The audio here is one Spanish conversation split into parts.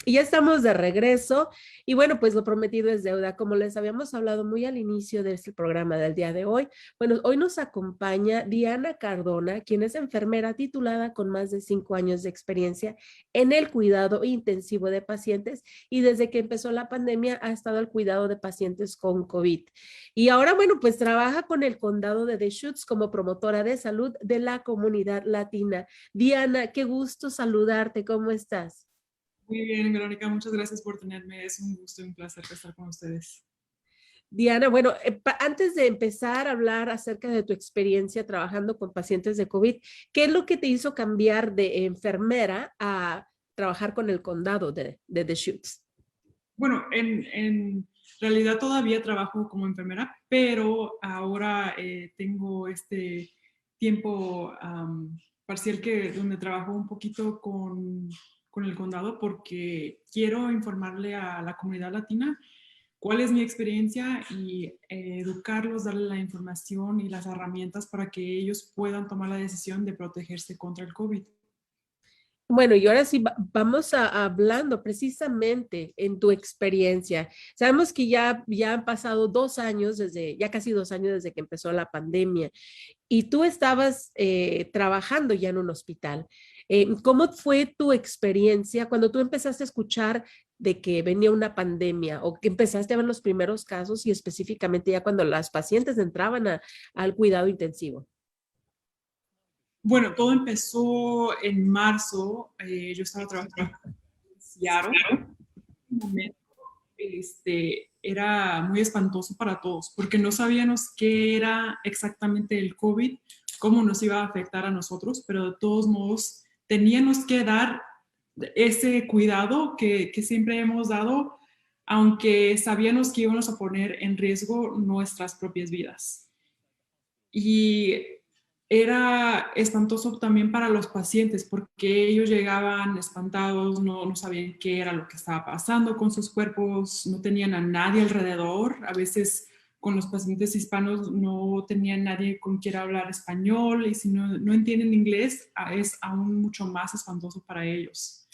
Y ya estamos de regreso y bueno, pues lo prometido es deuda. Como les habíamos hablado muy al inicio de este programa del día de hoy, bueno, hoy nos acompaña Diana Cardona, quien es enfermera titulada con más de 5 años de experiencia en el cuidado intensivo de pacientes y desde que empezó la pandemia ha estado al cuidado de pacientes con COVID. Y ahora, bueno, pues trabaja con el condado de Deschutes como promotora de salud de la comunidad latina. Diana, qué gusto saludarte. ¿Cómo estás? Muy bien, Verónica, muchas gracias por tenerme. Es un gusto y un placer estar con ustedes. Diana, bueno, antes de empezar a hablar acerca de tu experiencia trabajando con pacientes de COVID, ¿qué es lo que te hizo cambiar de enfermera a trabajar con el condado de Deschutes? Bueno, en realidad todavía trabajo como enfermera, pero ahora tengo este tiempo parcial donde trabajo un poquito con el condado porque quiero informarle a la comunidad latina cuál es mi experiencia y educarlos, darle la información y las herramientas para que ellos puedan tomar la decisión de protegerse contra el COVID. Bueno, y ahora sí vamos hablando precisamente en tu experiencia. Sabemos que ya han pasado 2 años ya casi 2 años desde que empezó la pandemia y tú estabas trabajando ya en un hospital. ¿Cómo fue tu experiencia cuando tú empezaste a escuchar de que venía una pandemia o que empezaste a ver los primeros casos y específicamente ya cuando las pacientes entraban al cuidado intensivo? Bueno, todo empezó en marzo. Yo estaba trabajando en Seattle. En un momento, era muy espantoso para todos porque no sabíamos qué era exactamente el COVID, cómo nos iba a afectar a nosotros, pero de todos modos teníamos que dar ese cuidado que siempre hemos dado, aunque sabíamos que íbamos a poner en riesgo nuestras propias vidas. Y era espantoso también para los pacientes porque ellos llegaban espantados, no sabían qué era lo que estaba pasando con sus cuerpos, no tenían a nadie alrededor. A veces con los pacientes hispanos no tenían nadie con quien hablar español y si no entienden inglés es aún mucho más espantoso para ellos.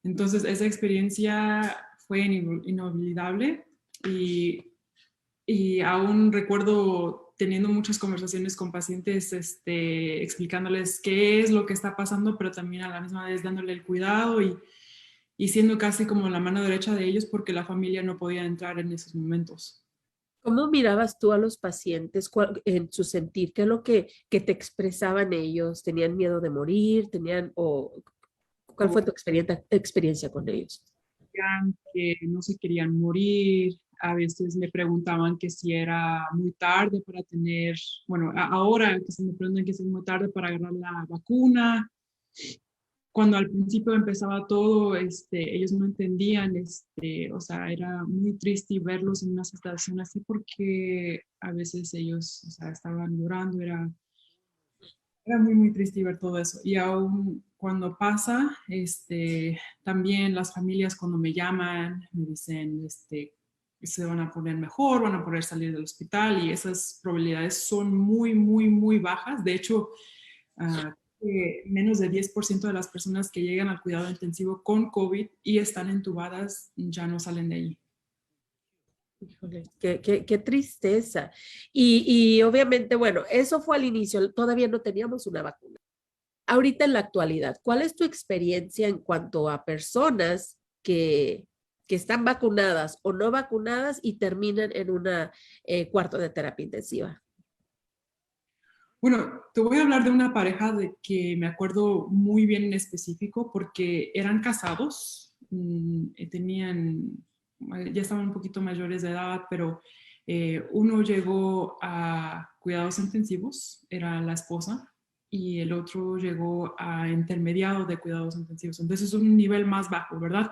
Entonces esa experiencia fue inolvidable y aún recuerdo teniendo muchas conversaciones con pacientes, explicándoles qué es lo que está pasando, pero también a la misma vez dándole el cuidado y siendo casi como la mano derecha de ellos porque la familia no podía entrar en esos momentos. ¿Cómo mirabas tú a los pacientes en su sentir? ¿Qué es lo que te expresaban ellos? ¿Tenían miedo de morir? ¿O cuál fue tu experiencia con ellos? Que no se querían morir, a veces me preguntaban que si era muy tarde para tener, bueno, ahora que se me preguntan que si es muy tarde para agarrar la vacuna. Cuando al principio empezaba todo, ellos no entendían, o sea, era muy triste verlos en una situación así porque a veces ellos, o sea, estaban llorando, era muy, muy triste ver todo eso. Y aún cuando pasa, también las familias cuando me llaman, me dicen, se van a poner mejor, van a poder salir del hospital y esas probabilidades son muy, muy, muy bajas. De hecho, menos de 10% de las personas que llegan al cuidado intensivo con COVID y están entubadas ya no salen de allí. Híjole, qué tristeza. Y obviamente, bueno, eso fue al inicio, todavía no teníamos una vacuna. Ahorita en la actualidad, ¿cuál es tu experiencia en cuanto a personas que están vacunadas o no vacunadas y terminan en una cuarto de terapia intensiva? Bueno, te voy a hablar de una pareja de que me acuerdo muy bien en específico porque eran casados, ya estaban un poquito mayores de edad, pero uno llegó a cuidados intensivos, era la esposa, y el otro llegó a intermediado de cuidados intensivos. Entonces es un nivel más bajo, ¿verdad?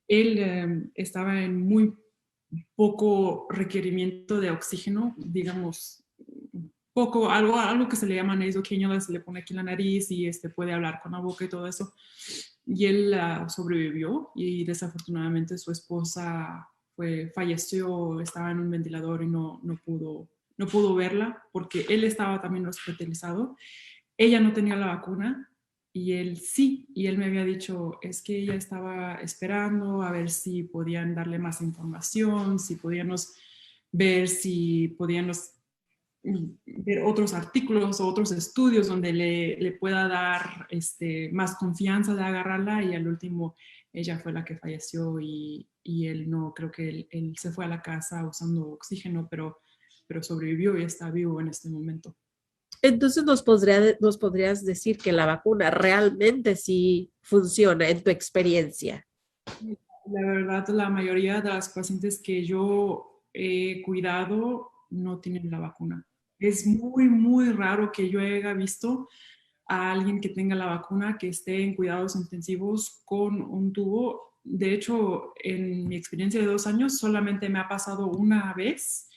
Él estaba en muy poco requerimiento de oxígeno, digamos, poco, algo que se le llama nasocannula, se le pone aquí en la nariz y puede hablar con la boca y todo eso. Y él sobrevivió y desafortunadamente su esposa falleció, estaba en un ventilador y no pudo verla porque él estaba también hospitalizado. Ella no tenía la vacuna Y él sí, y él me había dicho, es que ella estaba esperando a ver si podían darle más información, si podíamos ver si podíamos ver otros artículos o otros estudios donde le pueda dar más confianza de agarrarla, y al último ella fue la que falleció, y él no, creo que él se fue a la casa usando oxígeno, pero sobrevivió y está vivo en este momento. Entonces nos podrías decir que la vacuna realmente sí funciona en tu experiencia. La verdad, la mayoría de las pacientes que yo he cuidado no tienen la vacuna. Es muy, muy raro que yo haya visto a alguien que tenga la vacuna que esté en cuidados intensivos con un tubo. De hecho, en mi experiencia de 2 años solamente me ha pasado una vez,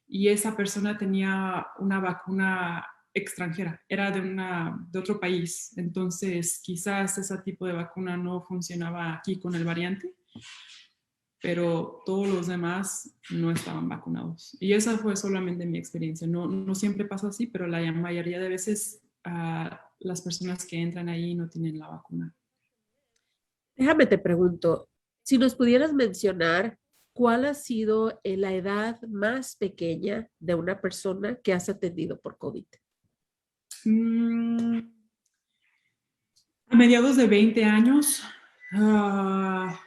y esa persona tenía una vacuna extranjera, era de otro país. Entonces, quizás ese tipo de vacuna no funcionaba aquí con el variante, pero todos los demás no estaban vacunados. Y esa fue solamente mi experiencia. No, no siempre pasa así, pero la mayoría de veces las personas que entran ahí no tienen la vacuna. Déjame te pregunto, si nos pudieras mencionar cuál ha sido la edad más pequeña de una persona que has atendido por COVID. Mm, a mediados de 20 años, creo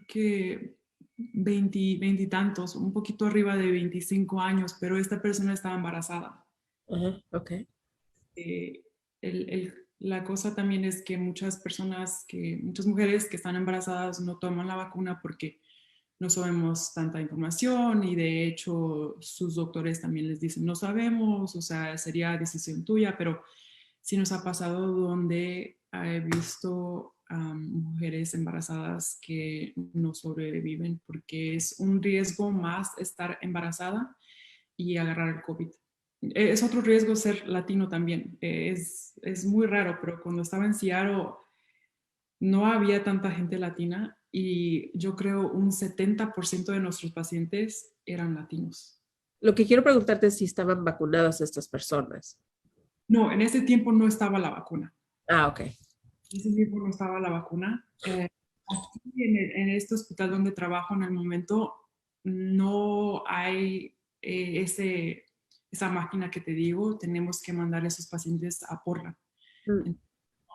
que 20 y tantos, un poquito arriba de 25 años, pero esta persona estaba embarazada. Ajá, ok. eh, la cosa también es que muchas mujeres que están embarazadas no toman la vacuna porque no sabemos tanta información, y de hecho sus doctores también les dicen no sabemos, o sea, sería decisión tuya, pero sí nos ha pasado donde he visto mujeres embarazadas que no sobreviven porque es un riesgo más estar embarazada y agarrar el COVID. Es otro riesgo ser latino también. Es muy raro, pero cuando estaba en Seattle no había tanta gente latina, y yo creo un 70% de nuestros pacientes eran latinos. Lo que quiero preguntarte es si estaban vacunadas estas personas. No, en ese tiempo no estaba la vacuna. Ah, ok. En ese tiempo no estaba la vacuna. Aquí en este hospital donde trabajo en el momento no hay esa máquina que te digo. Tenemos que mandar a esos pacientes a Portland. Mm.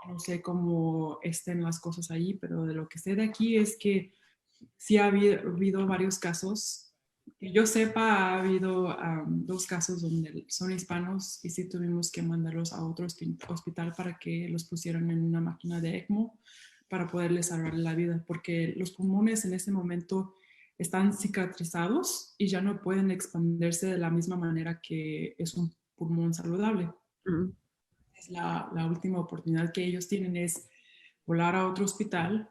No sé cómo estén las cosas ahí, pero de lo que sé de aquí es que sí ha habido varios casos. Que yo sepa, ha habido 2 casos donde son hispanos y sí tuvimos que mandarlos a otro hospital para que los pusieran en una máquina de ECMO para poderles salvar la vida, porque los pulmones en ese momento están cicatrizados y ya no pueden expandirse de la misma manera que es un pulmón saludable. Mm. Es la última oportunidad que ellos tienen, es volar a otro hospital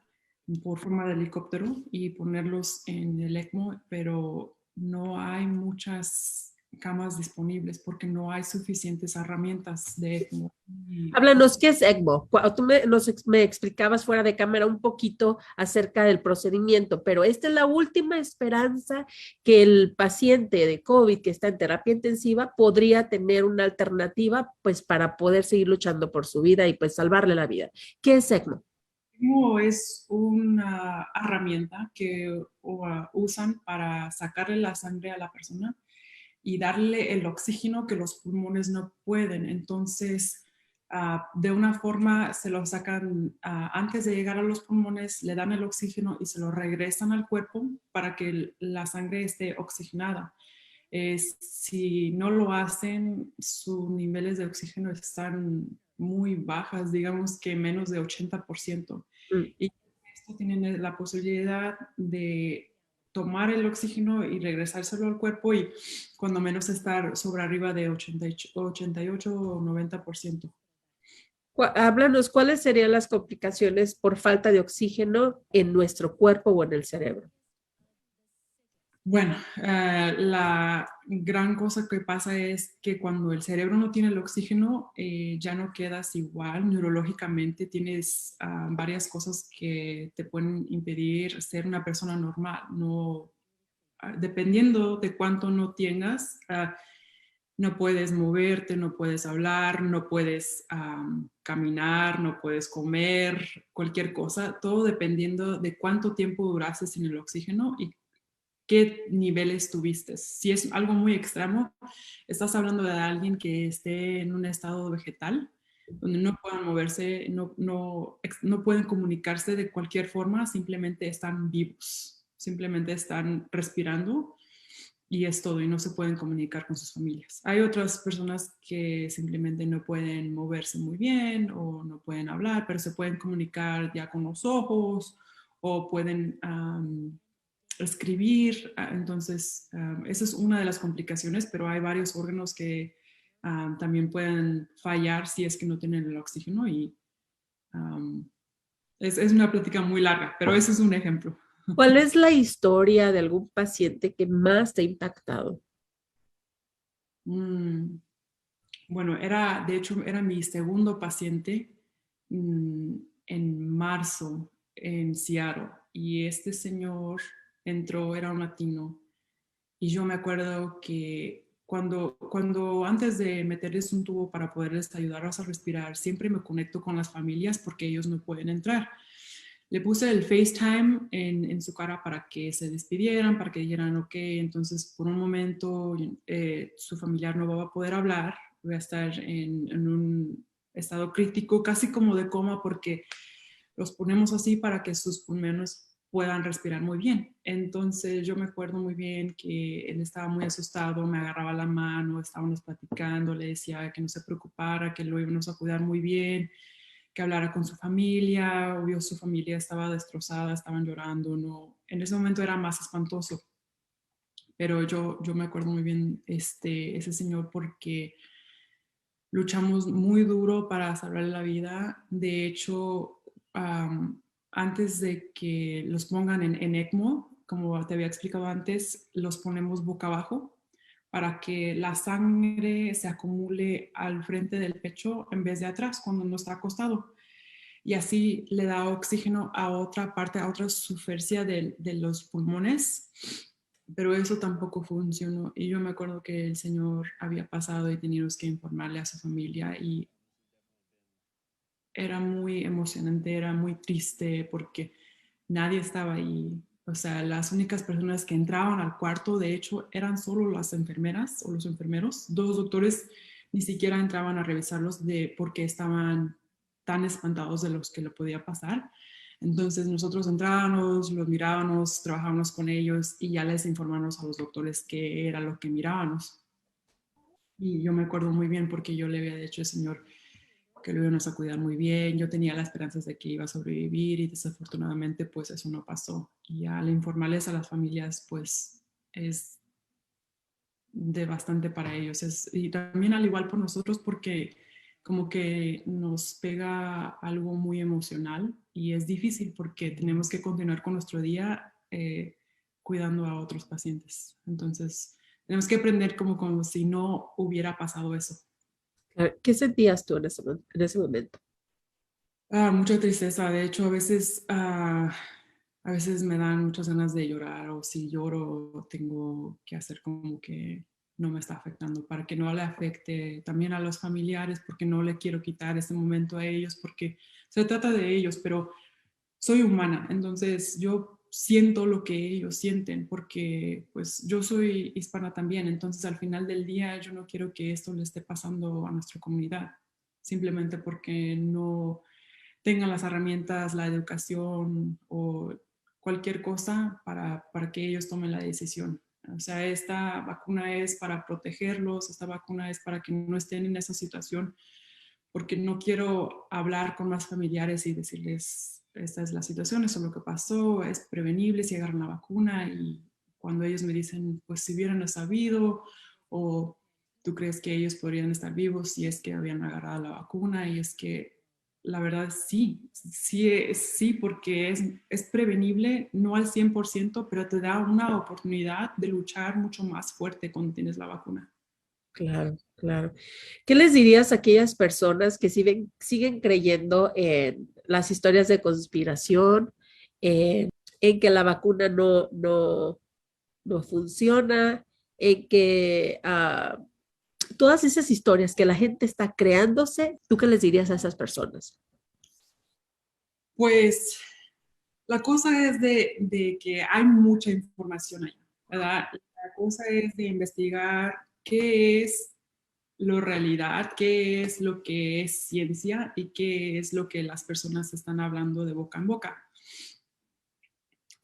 por forma de helicóptero y ponerlos en el ECMO, pero no hay muchas camas disponibles porque no hay suficientes herramientas de ECMO. Háblanos, ¿qué es ECMO? Tú me explicabas fuera de cámara un poquito acerca del procedimiento, pero esta es la última esperanza que el paciente de COVID que está en terapia intensiva podría tener una alternativa pues para poder seguir luchando por su vida y pues salvarle la vida. ¿Qué es ECMO? ECMO es una herramienta que usan para sacarle la sangre a la persona y darle el oxígeno que los pulmones no pueden. Entonces, de una forma se lo sacan antes de llegar a los pulmones, le dan el oxígeno y se lo regresan al cuerpo para que la sangre esté oxigenada. Si no lo hacen, sus niveles de oxígeno están muy bajas, digamos que menos de 80%. Mm. Y esto tienen la posibilidad de tomar el oxígeno y regresárselo al cuerpo, y cuando menos estar sobre arriba de 88 o 90%. Háblanos, ¿cuáles serían las complicaciones por falta de oxígeno en nuestro cuerpo o en el cerebro? Bueno, la gran cosa que pasa es que cuando el cerebro no tiene el oxígeno, ya no quedas igual neurológicamente. Tienes varias cosas que te pueden impedir ser una persona normal. No, dependiendo de cuánto no tengas, no puedes moverte, no puedes hablar, no puedes caminar, no puedes comer, cualquier cosa, todo dependiendo de cuánto tiempo duraste sin el oxígeno y qué niveles tuviste. Si es algo muy extremo, estás hablando de alguien que esté en un estado vegetal, donde no puedan moverse, no pueden comunicarse de cualquier forma, simplemente están vivos, simplemente están respirando y es todo, y no se pueden comunicar con sus familias. Hay otras personas que simplemente no pueden moverse muy bien o no pueden hablar, pero se pueden comunicar ya con los ojos o pueden escribir. Entonces, esa es una de las complicaciones, pero hay varios órganos que también pueden fallar si es que no tienen el oxígeno y es una plática muy larga, pero ese es un ejemplo. ¿Cuál es la historia de algún paciente que más te ha impactado? Mm, Bueno, de hecho, era mi segundo paciente mm, en marzo en Seattle y este señor entró, era un latino y yo me acuerdo que cuando antes de meterles un tubo para poderles ayudarlos a respirar, siempre me conecto con las familias porque ellos no pueden entrar. Le puse el FaceTime en su cara para que se despidieran, para que dijeran, ok, entonces por un momento su familiar no va a poder hablar, voy a estar en un estado crítico, casi como de coma, porque los ponemos así para que sus pulmones puedan respirar muy bien. Entonces yo me acuerdo muy bien que él estaba muy asustado, me agarraba la mano, estábamos platicando, le decía que no se preocupara, que lo íbamos a cuidar muy bien, que hablara con su familia. Obvio, su familia estaba destrozada, estaban llorando, no, en ese momento era más espantoso, pero yo me acuerdo muy bien ese señor porque luchamos muy duro para salvarle la vida. De hecho, antes de que los pongan en ECMO, como te había explicado antes, los ponemos boca abajo para que la sangre se acumule al frente del pecho en vez de atrás cuando uno está acostado. Y así le da oxígeno a otra parte, a otra superficie de los pulmones, pero eso tampoco funcionó. Y yo me acuerdo que el señor había pasado y teníamos que informarle a su familia y era muy emocionante, era muy triste porque nadie estaba ahí. O sea, las únicas personas que entraban al cuarto, de hecho, eran solo las enfermeras o los enfermeros. Dos doctores ni siquiera entraban a revisarlos porque estaban tan espantados de los que le podía pasar. Entonces nosotros entrábamos, los mirábamos, trabajábamos con ellos y ya les informamos a los doctores qué era lo que mirábamos. Y yo me acuerdo muy bien porque yo le había dicho al señor que lo íbamos a cuidar muy bien. Yo tenía las esperanzas de que iba a sobrevivir y desafortunadamente pues eso no pasó. Y al informarles a las familias pues es de bastante para ellos. Y también al igual por nosotros porque como que nos pega algo muy emocional y es difícil porque tenemos que continuar con nuestro día cuidando a otros pacientes. Entonces tenemos que aprender como si no hubiera pasado eso. ¿Qué sentías tú en ese momento? Mucha tristeza. De hecho, a veces me dan muchas ganas de llorar o si lloro tengo que hacer como que no me está afectando para que no le afecte también a los familiares porque no le quiero quitar ese momento a ellos porque se trata de ellos, pero soy humana, entonces yo siento lo que ellos sienten porque pues yo soy hispana también, entonces al final del día yo no quiero que esto le esté pasando a nuestra comunidad simplemente porque no tengan las herramientas, la educación o cualquier cosa para que ellos tomen la decisión. O sea, esta vacuna es para protegerlos, esta vacuna es para que no estén en esa situación, porque no quiero hablar con más familiares y decirles, esta es la situación, eso es lo que pasó, es prevenible si agarran la vacuna y cuando ellos me dicen, pues si hubieran sabido o tú crees que ellos podrían estar vivos si es que habían agarrado la vacuna y es que la verdad sí, sí, porque es prevenible, no al 100%, pero te da una oportunidad de luchar mucho más fuerte cuando tienes la vacuna. Claro, claro. ¿Qué les dirías a aquellas personas que siguen creyendo en las historias de conspiración, en que la vacuna no funciona, en que todas esas historias que la gente está creándose, ¿tú qué les dirías a esas personas? Pues la cosa es de que hay mucha información ahí, ¿verdad? La cosa es de investigar qué es lo realidad, qué es lo que es ciencia y qué es lo que las personas están hablando de boca en boca.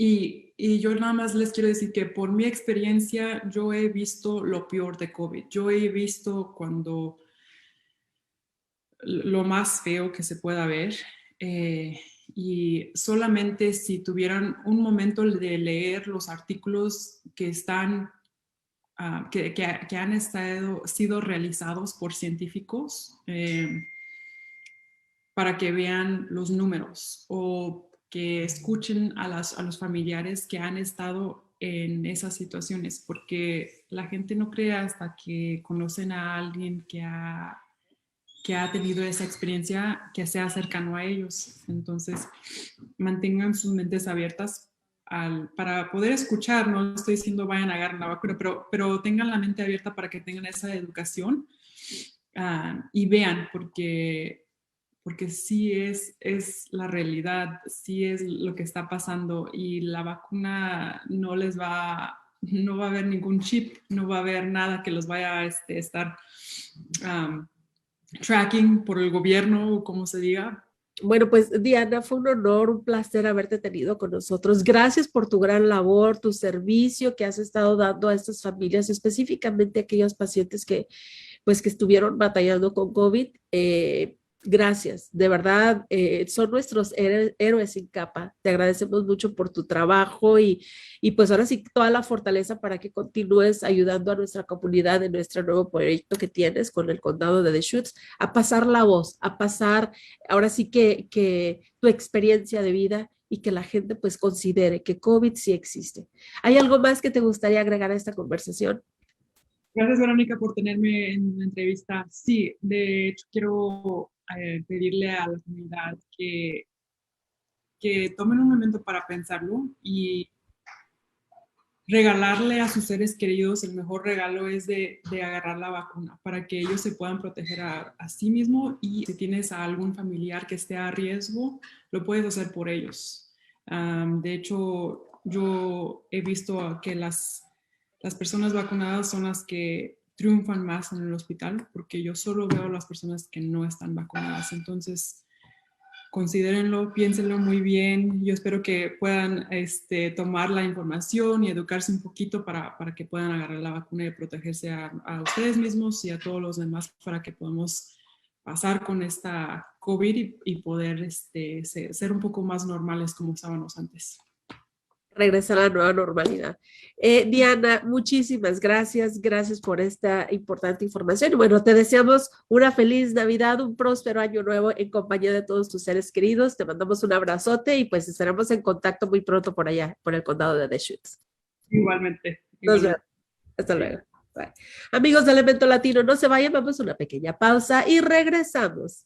Y yo nada más les quiero decir que por mi experiencia yo he visto lo peor de COVID. Yo he visto cuando lo más feo que se pueda ver. Y solamente si tuvieran un momento de leer los artículos que están, que han sido realizados por científicos, para que vean los números o que escuchen a los familiares que han estado en esas situaciones, porque la gente no cree hasta que conocen a alguien que ha tenido esa experiencia, que sea cercano a ellos. Entonces, mantengan sus mentes abiertas para poder escuchar. No estoy diciendo vayan a agarrar la vacuna, pero tengan la mente abierta para que tengan esa educación y vean, porque sí es la realidad, sí es lo que está pasando y la vacuna no va a haber ningún chip, no va a haber nada que los vaya a estar tracking por el gobierno o como se diga. Bueno, pues Diana, fue un honor, un placer haberte tenido con nosotros. Gracias por tu gran labor, tu servicio que has estado dando a estas familias, específicamente a aquellos pacientes que, pues, que estuvieron batallando con COVID. Gracias, de verdad, son nuestros héroes sin capa. Te agradecemos mucho por tu trabajo y pues ahora sí toda la fortaleza para que continúes ayudando a nuestra comunidad en nuestro nuevo proyecto que tienes con el condado de Deschutes, a pasar la voz, a pasar ahora sí que tu experiencia de vida y que la gente pues considere que COVID sí existe. ¿Hay algo más que te gustaría agregar a esta conversación? Gracias, Verónica, por tenerme en la entrevista. Sí, de hecho, quiero pedirle a la comunidad que tomen un momento para pensarlo y regalarle a sus seres queridos. El mejor regalo es de agarrar la vacuna para que ellos se puedan proteger a sí mismos, y si tienes a algún familiar que esté a riesgo, lo puedes hacer por ellos. De hecho, yo he visto que las personas vacunadas son las que triunfan más en el hospital, porque yo solo veo a las personas que no están vacunadas. Entonces, considérenlo, piénsenlo muy bien. Yo espero que puedan tomar la información y educarse un poquito para que puedan agarrar la vacuna y protegerse a ustedes mismos y a todos los demás, para que podamos pasar con esta COVID y poder ser un poco más normales como estábamos antes. Regresar a la nueva normalidad. Diana, muchísimas gracias. Gracias por esta importante información. Y bueno, te deseamos una feliz Navidad, un próspero año nuevo en compañía de todos tus seres queridos. Te mandamos un abrazote y pues estaremos en contacto muy pronto por allá, por el condado de Deschutes. Igualmente. Nos vemos. Hasta luego. Bye. Amigos de Elemento Latino, no se vayan, vamos a una pequeña pausa y regresamos.